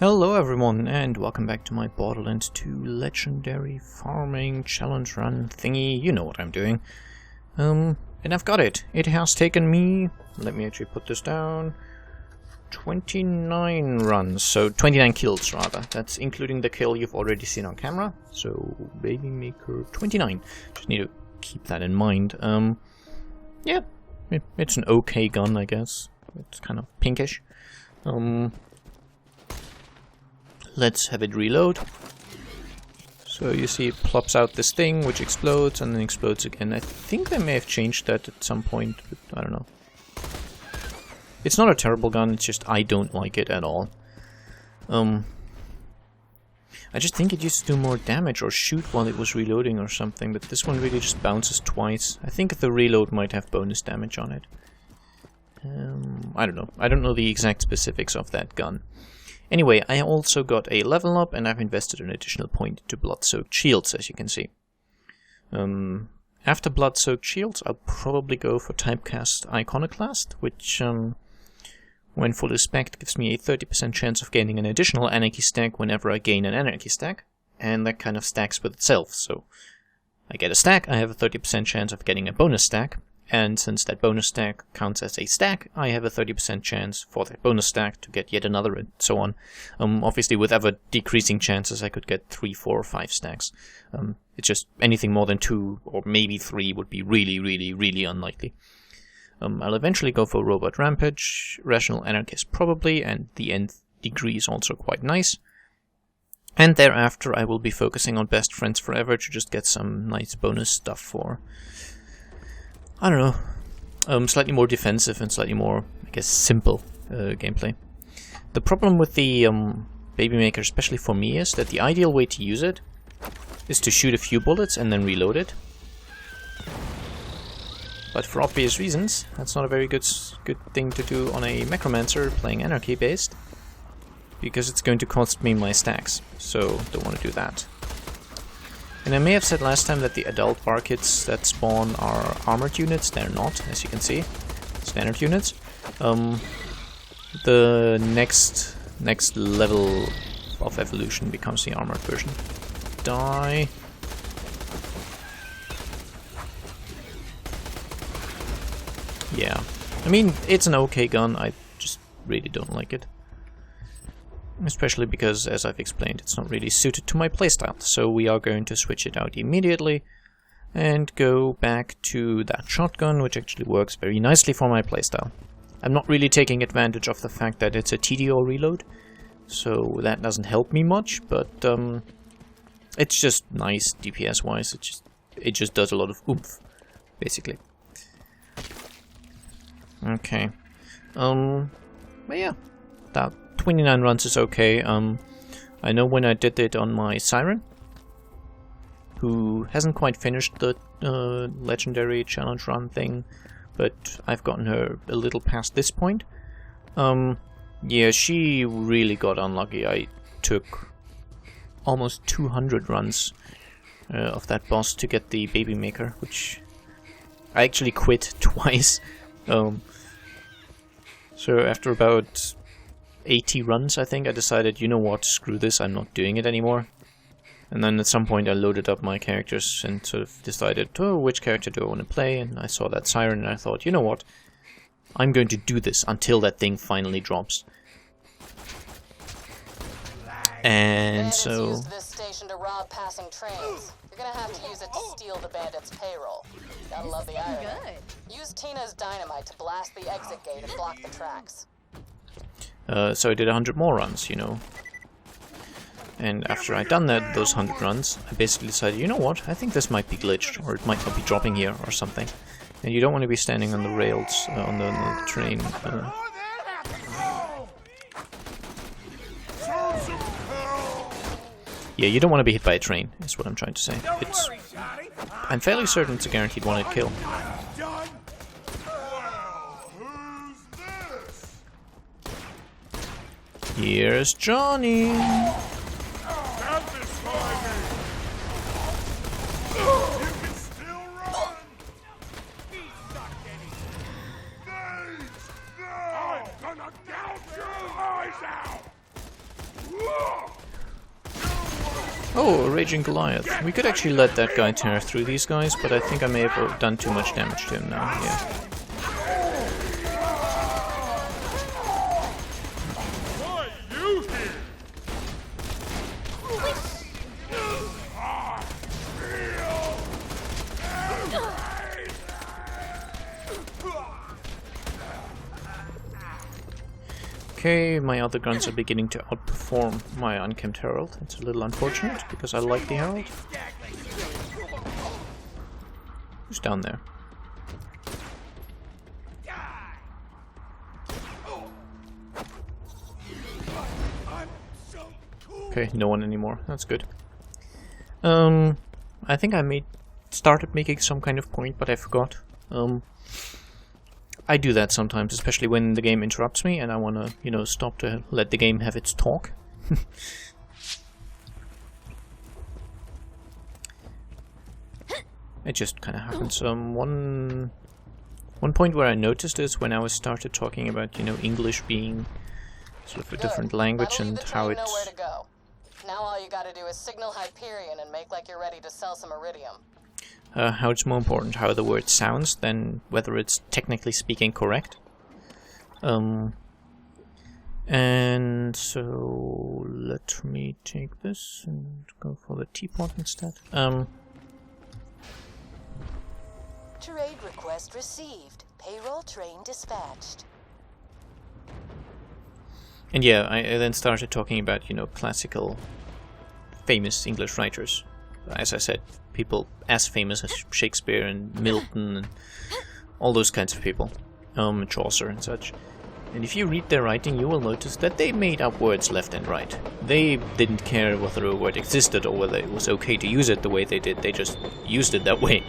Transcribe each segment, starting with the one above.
Hello everyone, and welcome back to my Borderlands 2 Legendary Farming Challenge Run thingy. You know what I'm doing. And I've got it. It has taken me, let me actually put this down, 29 runs, so 29 kills rather. That's including the kill you've already seen on camera. So, Baby Maker 29. Just need to keep that in mind. Yeah, it's an okay gun, I guess. It's kind of pinkish. Let's have it reload. So you see it plops out this thing, which explodes, and then explodes again. I think they may have changed that at some point, but I don't know. It's not a terrible gun, it's just I don't like it at all. I just think it used to do more damage or shoot while it was reloading or something, but this one really just bounces twice. I think the reload might have bonus damage on it. I don't know. I don't know the exact specifics of that gun. Anyway, I also got a level up, and I've invested an additional point into Blood-Soaked Shields, as you can see. After Blood-Soaked Shields, I'll probably go for Typecast Iconoclast, which, when fully specced, gives me a 30% chance of gaining an additional Anarchy stack whenever I gain an Anarchy stack, and that kind of stacks with itself, so I get a stack, I have a 30% chance of getting a bonus stack, and since that bonus stack counts as a stack, I have a 30% chance for that bonus stack to get yet another, and so on. Obviously, with ever decreasing chances, I could get 3, 4, or 5 stacks. It's just anything more than 2, or maybe 3 would be really, really, really unlikely. I'll eventually go for Robot Rampage, Rational Anarchist probably, and the Nth Degree is also quite nice. And thereafter, I will be focusing on Best Friends Forever to just get some nice bonus stuff for, I don't know, slightly more defensive and slightly more, I guess, simple gameplay. The problem with the Baby Maker, especially for me, is that the ideal way to use it is to shoot a few bullets and then reload it. But for obvious reasons, that's not a very good thing to do on a Necromancer playing Anarchy based, because it's going to cost me my stacks, so don't want to do that. And I may have said last time that the adult bar kits that spawn are armored units. They're not, as you can see. Standard units. The next level of evolution becomes the armored version. Die. Yeah. I mean, it's an okay gun. I just really don't like it. Especially because, as I've explained, it's not really suited to my playstyle, so we are going to switch it out immediately and go back to that shotgun, which actually works very nicely for my playstyle. I'm not really taking advantage of the fact that it's a TDO reload, so that doesn't help me much, but it's just nice DPS-wise. It just does a lot of oomph, basically. Okay. But yeah, that 29 runs is okay. I know when I did it on my Siren, who hasn't quite finished the legendary challenge run thing, but I've gotten her a little past this point. Yeah, she really got unlucky. I took almost 200 runs of that boss to get the Baby Maker, which I actually quit twice. So after about 80 runs, I think, I decided, you know what, screw this, I'm not doing it anymore. And then at some point I loaded up my characters and sort of decided, oh, which character do I want to play? And I saw that Siren and I thought, you know what, I'm going to do this until that thing finally drops. And so use this station to rob passing trains. You're gonna have to use it to steal the bandits' payroll. Gotta love the irony. Use Tina's dynamite to blast the exit gate and block the tracks. So I did 100 more runs, you know. And after I'd done those 100 runs, I basically decided, you know what, I think this might be glitched, or it might not be dropping here, or something. And you don't want to be standing on the rails, on the train. Yeah, you don't want to be hit by a train, is what I'm trying to say. I'm fairly certain it's a guaranteed one-hit kill. Here's Johnny! I'm gonna gouge your eyes out! Oh, a Raging Goliath. We could actually let that guy tear through these guys, but I think I may have done too much damage to him now, yeah. Okay, my other guns are beginning to outperform my unkempt Herald. It's a little unfortunate, because I like the Herald. Who's down there? Okay, no one anymore. That's good. I think I started making some kind of point, but I forgot. I do that sometimes, especially when the game interrupts me and I want to, you know, stop to let the game have its talk. It just kind of happens. One point where I noticed is when I started talking about, you know, English being sort of a different language and how it's... Nowhere to go. Now all you gotta do is signal Hyperion and make like you're ready to sell some iridium. How it's more important how the word sounds than whether it's technically speaking correct. And so let me take this and go for the teapot instead. Trade request received. Payroll train dispatched. And yeah, I then started talking about, you know, classical, famous English writers. As I said, people as famous as Shakespeare and Milton and all those kinds of people, Chaucer and such. And if you read their writing, you will notice that they made up words left and right. They didn't care whether a word existed or whether it was okay to use it the way they did. They just used it that way.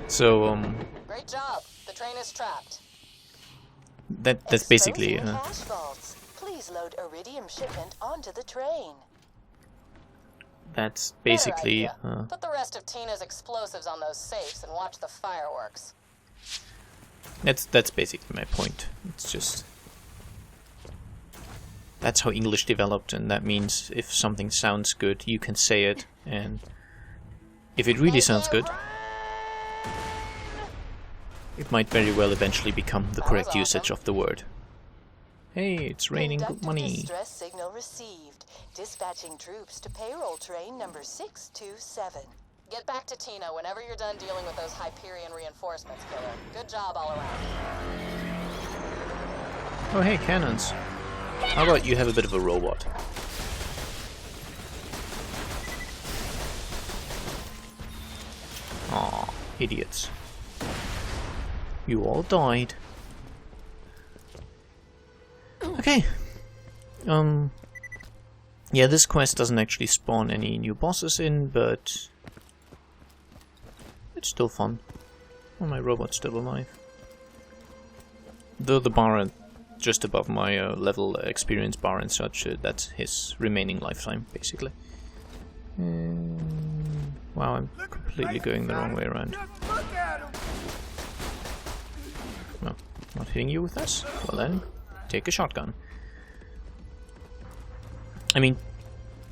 So, Great job. The train is trapped. That's basically. Cash vaults. Please load iridium shipment onto the train. That's basically. Put the rest of Tina's explosives on those safes and watch the fireworks. That's basically my point. It's just. That's how English developed, and that means if something sounds good, you can say it, and if it really sounds good, it might very well eventually become the correct usage of the word. Hey, it's raining good money. Distress signal received. Dispatching troops to payroll train number 627. Get back to Tina whenever you're done dealing with those Hyperion reinforcements, Killer. Good job all around. Oh hey, cannons. How about you have a bit of a robot? Aw, idiots. You all died. Okay. Yeah, this quest doesn't actually spawn any new bosses in, but it's still fun. Oh, my robot's still alive. Though the bar just above my level experience bar and such, that's his remaining lifetime, basically. Wow, I'm completely going the wrong way around. No, not hitting you with this? Well then, take a shotgun. I mean,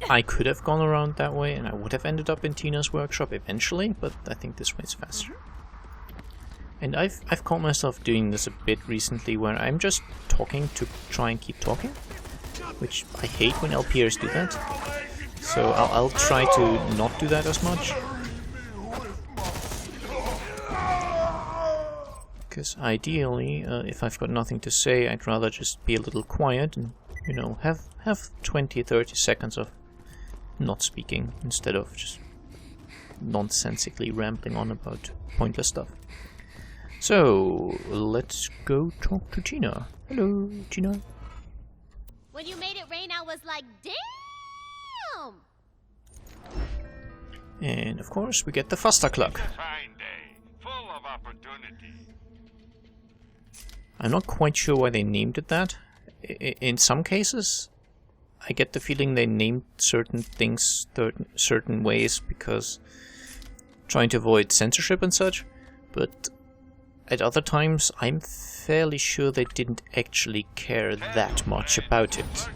I could have gone around that way and I would have ended up in Tina's workshop eventually, but I think this way's faster. And I've caught myself doing this a bit recently where I'm just talking to try and keep talking, which I hate when LPers do that. So I'll try to not do that as much. Because ideally, if I've got nothing to say, I'd rather just be a little quiet and, you know, have 20-30 seconds of not speaking instead of just nonsensically rambling on about pointless stuff. So, let's go talk to Tina. Hello, Tina. When you made it rain, I was like, damn! And of course, we get the Faster Clock. Fine day, full of opportunity. I'm not quite sure why they named it that. In some cases, I get the feeling they named certain things certain ways because trying to avoid censorship and such, but at other times I'm fairly sure they didn't actually care that much about it.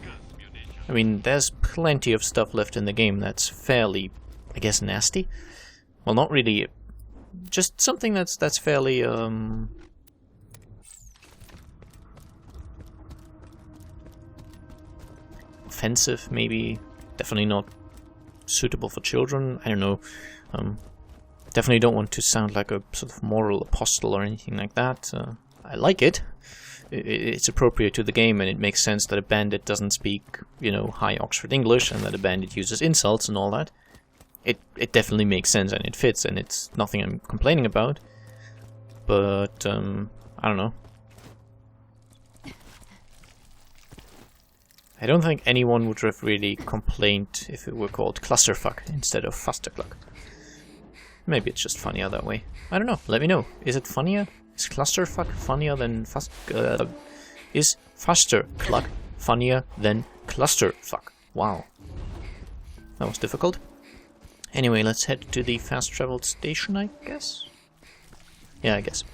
I mean, there's plenty of stuff left in the game that's fairly, I guess, nasty. Well, not really. Just something that's fairly, offensive, maybe. Definitely not suitable for children. I don't know. Definitely don't want to sound like a sort of moral apostle or anything like that. I like it. It's appropriate to the game, and it makes sense that a bandit doesn't speak, you know, high Oxford English, and that a bandit uses insults and all that. It definitely makes sense, and it fits, and it's nothing I'm complaining about. But, I don't know. I don't think anyone would have really complained if it were called clusterfuck instead of fastercluck. Maybe it's just funnier that way. I don't know, let me know. Is it funnier? Is clusterfuck funnier than is fastercluck funnier than clusterfuck? Wow. That was difficult. Anyway, let's head to the fast travel station, I guess? Yeah, I guess.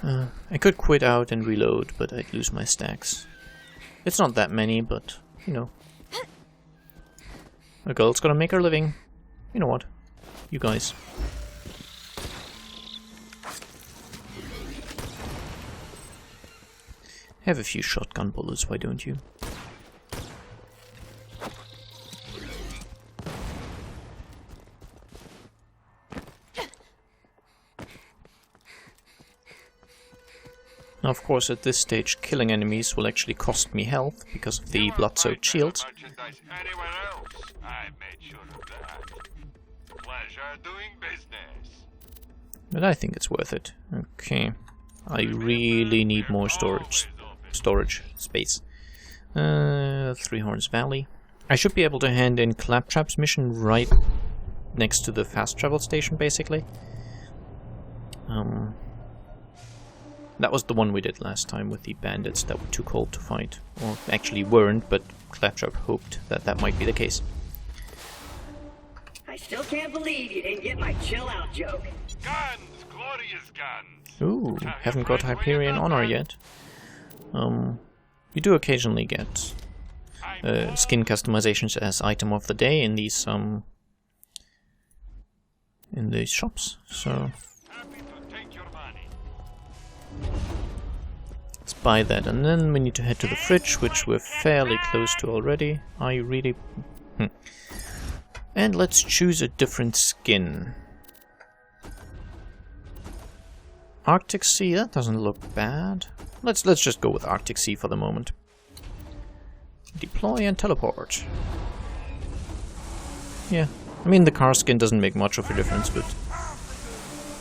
I could quit out and reload, but I'd lose my stacks. It's not that many, but, you know. A girl's gotta make her living. You know what? You guys. Have a few shotgun bullets, why don't you? Now, of course, at this stage, killing enemies will actually cost me health because of the blood-soaked shields. Anywhere else? I made sure of that. Pleasure doing business. But I think it's worth it. Okay. I really need more storage space. Three Horns Valley. I should be able to hand in Claptrap's mission right next to the fast travel station, basically. That was the one we did last time with the bandits that were too cold to fight. Or actually weren't, but Claptrap hoped that that might be the case. I still can't believe you didn't get my chill out joke. Guns! Glorious guns! Ooh, haven't got Hyperion Honor yet. You do occasionally get skin customizations as item of the day in these shops, so Happy to take your money. let's buy that, and then we need to head to the fridge, which we're fairly close to already. And let's choose a different skin. Arctic Sea, that doesn't look bad. Let's just go with Arctic Sea for the moment. Deploy and teleport. Yeah, I mean the car skin doesn't make much of a difference, but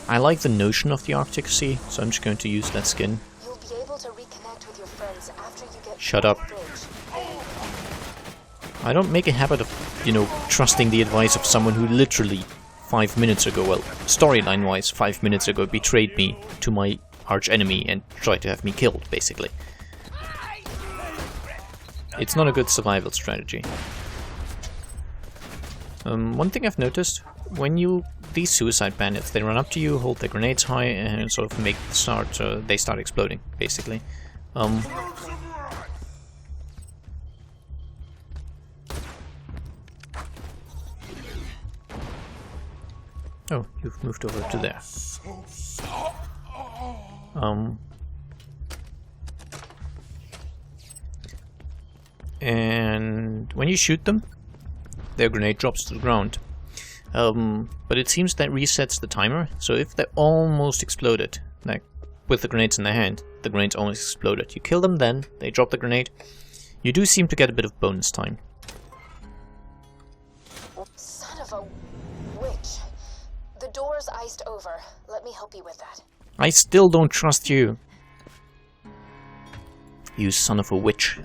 I like the notion of the Arctic Sea, so I'm just going to use that skin. You'll be able to reconnect with your friends after you get Shut to up. the bridge. I don't make a habit of, you know, trusting the advice of someone who literally 5 minutes ago, well, storyline-wise, 5 minutes ago betrayed me to my arch-enemy and tried to have me killed, basically. It's not a good survival strategy. One thing I've noticed, when these suicide bandits, they run up to you, hold their grenades high, and sort of they start exploding, basically. Oh, you've moved over to there. And when you shoot them, their grenade drops to the ground. But it seems that resets the timer, so if they almost exploded, like with the grenades in their hand, the grenades almost exploded. You kill them then, they drop the grenade. You do seem to get a bit of bonus time. Son of a witch. The door's iced over. Let me help you with that. I still don't trust you. You son of a witch.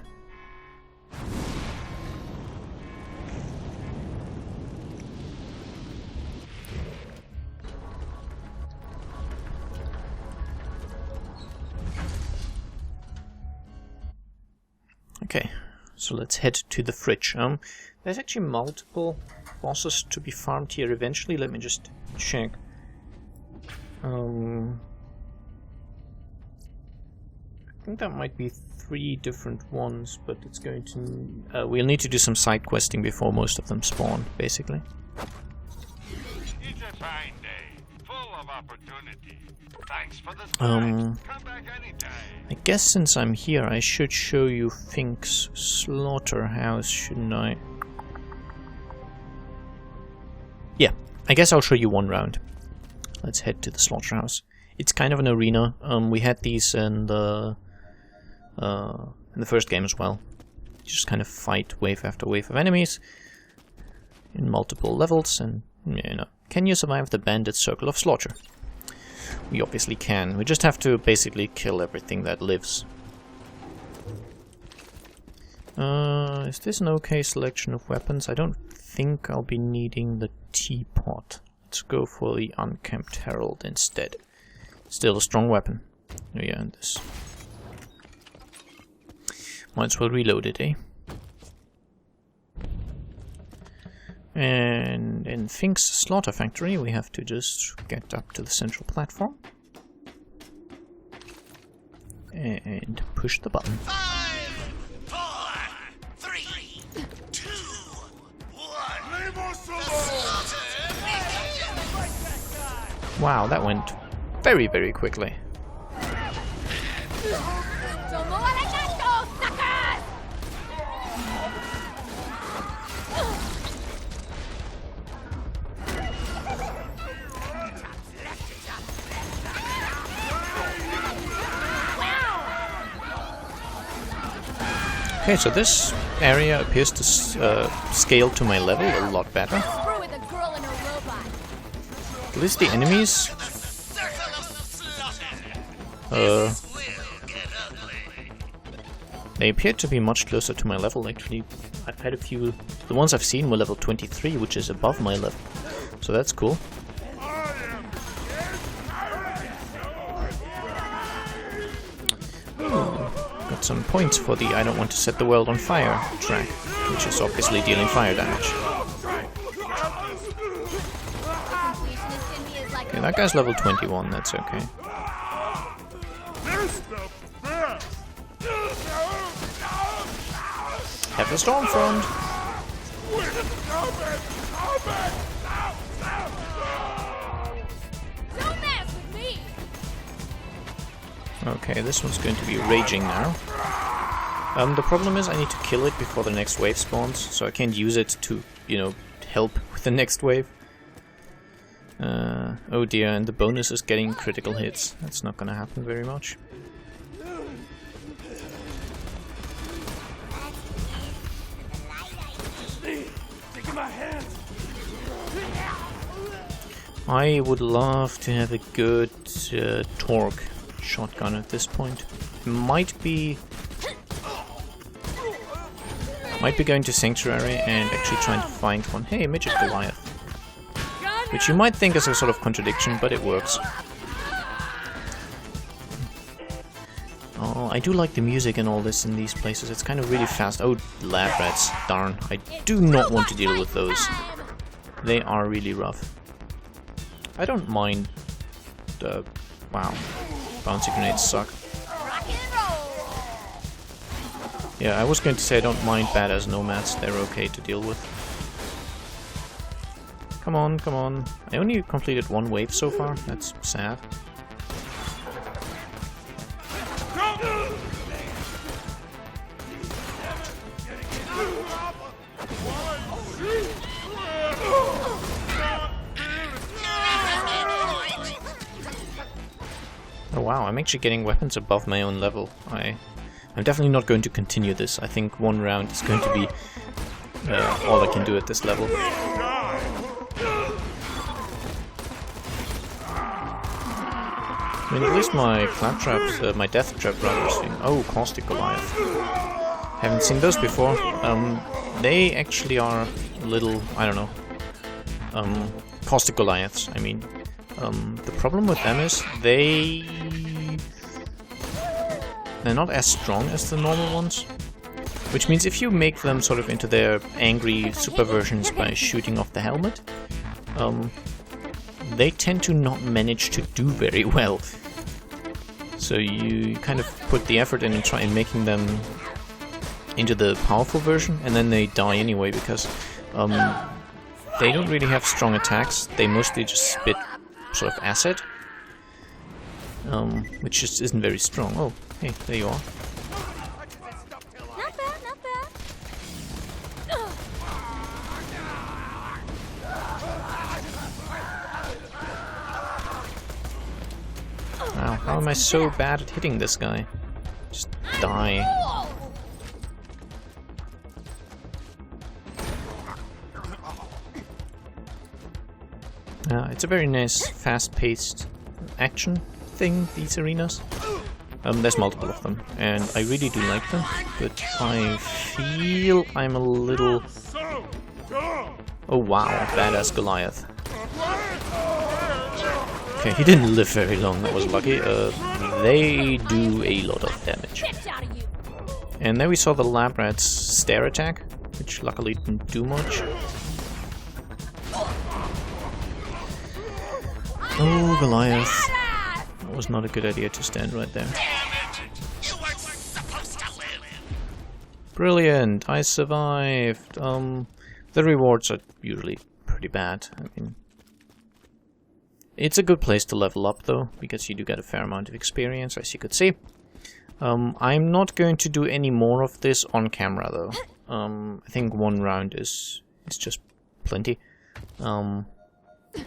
Okay, so let's head to the fridge. There's actually multiple bosses to be farmed here eventually. Let me just check. I think that might be 3 different ones, but it's going to... we'll need to do some side questing before most of them spawn, basically. It's a fine day, full of opportunity. Thanks for the Come back anytime. I guess since I'm here, I should show you Fink's slaughterhouse, shouldn't I? Yeah, I guess I'll show you one round. Let's head to the slaughterhouse. It's kind of an arena. We had these in the first game as well. You just kind of fight wave after wave of enemies in multiple levels, and you know, can you survive the bandit circle of slaughter? We obviously can. We just have to basically kill everything that lives. Is this an okay selection of weapons? I don't think I'll be needing the teapot. Let's go for the unkempt herald instead. Still a strong weapon. Oh yeah, and this. Might as well reload it, eh? And in Fink's slaughter factory, we have to just get up to the central platform and push the button. 5, 4, 3, 2, 1. Wow, that went very, very quickly. Okay, so this area appears to scale to my level a lot better. At least the enemies they appear to be much closer to my level. Actually, I've had a few... The ones I've seen were level 23, which is above my level. So that's cool. Got some points for the I don't want to set the world on fire track, which is obviously dealing fire damage. Okay, that guy's level 21, that's okay. Have the storm front! Okay, this one's going to be raging now. The problem is I need to kill it before the next wave spawns, so I can't use it to, you know, help with the next wave. Oh dear, and the bonus is getting critical hits. That's not gonna happen very much. I would love to have a good torque shotgun at this point. Might be going to Sanctuary and actually trying to find one. Hey, Midget Goliath. Which you might think is a sort of contradiction, but it works. Oh, I do like the music and all this in these places. It's kind of really fast. Oh, lab rats. Darn. I do not want to deal with those. They are really rough. I don't mind the... Wow. Bouncy grenades suck. Yeah, I was going to say I don't mind badass nomads. They're okay to deal with. Come on, come on. I only completed one wave so far. That's sad. Oh wow, I'm actually getting weapons above my own level. I'm definitely not going to continue this. I think one round is going to be all I can do at this level. I mean, at least my claptraps, my death trap rather. Oh, Caustic Goliath. Haven't seen those before. They actually are a little, I don't know, Caustic Goliaths, I mean. The problem with them is they're not as strong as the normal ones. Which means if you make them sort of into their angry super versions by shooting off the helmet, they tend to not manage to do very well. So you kind of put the effort in and try and making them into the powerful version, and then they die anyway because they don't really have strong attacks. They mostly just spit sort of acid, which just isn't very strong. Oh, hey, there you are. Not bad, not bad. Wow, how am I so bad at hitting this guy? Just die. It's a very nice, fast-paced action thing, these arenas. There's multiple of them, and I really do like them, but I feel I'm a little... Oh wow, badass Goliath. Okay, he didn't live very long, that was lucky. They do a lot of damage. And then we saw the lab rat's stare attack, which luckily didn't do much. Oh, Goliath. That was not a good idea to stand right there. You weren't supposed to live. Brilliant, I survived. The rewards are usually pretty bad. I mean, it's a good place to level up though, because you do get a fair amount of experience, as you could see. I'm not going to do any more of this on camera though. I think one round is just plenty.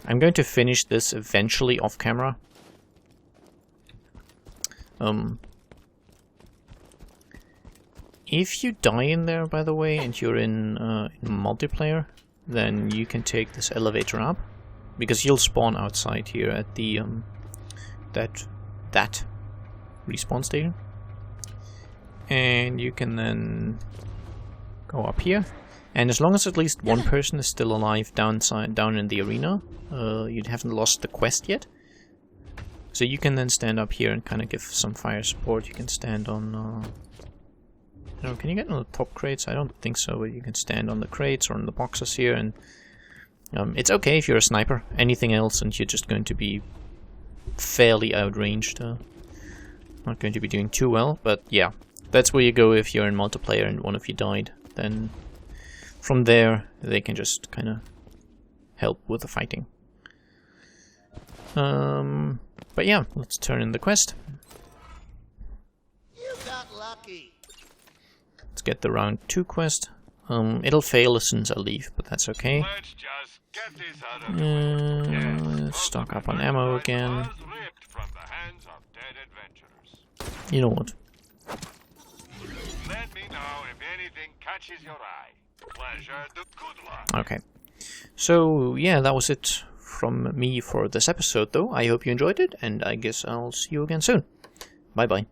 I'm going to finish this eventually off camera. If you die in there, by the way, and you're in multiplayer, then you can take this elevator up, because you'll spawn outside here at the that respawn station, and you can then go up here. And as long as at least one person is still alive down in the arena, you haven't lost the quest yet. So you can then stand up here and kind of give some fire support. You can stand on... can you get on the top crates? I don't think so, but you can stand on the crates or on the boxes here. And it's okay if you're a sniper. Anything else and you're just going to be fairly outranged. Not going to be doing too well, but yeah. That's where you go if you're in multiplayer and one of you died. Then... from there, they can just kind of help with the fighting. But yeah, let's turn in the quest. You got lucky. Let's get the round 2 quest. It'll fail as soon as I leave, but that's okay. Let's just get this out of the way. Let's stock up on ammo again. Was ripped from the hands of dead adventurers. You know what? Let me know if anything catches your eye. Pleasure, the good luck. Okay. So, yeah, that was it from me for this episode, though. I hope you enjoyed it, and I guess I'll see you again soon. Bye-bye.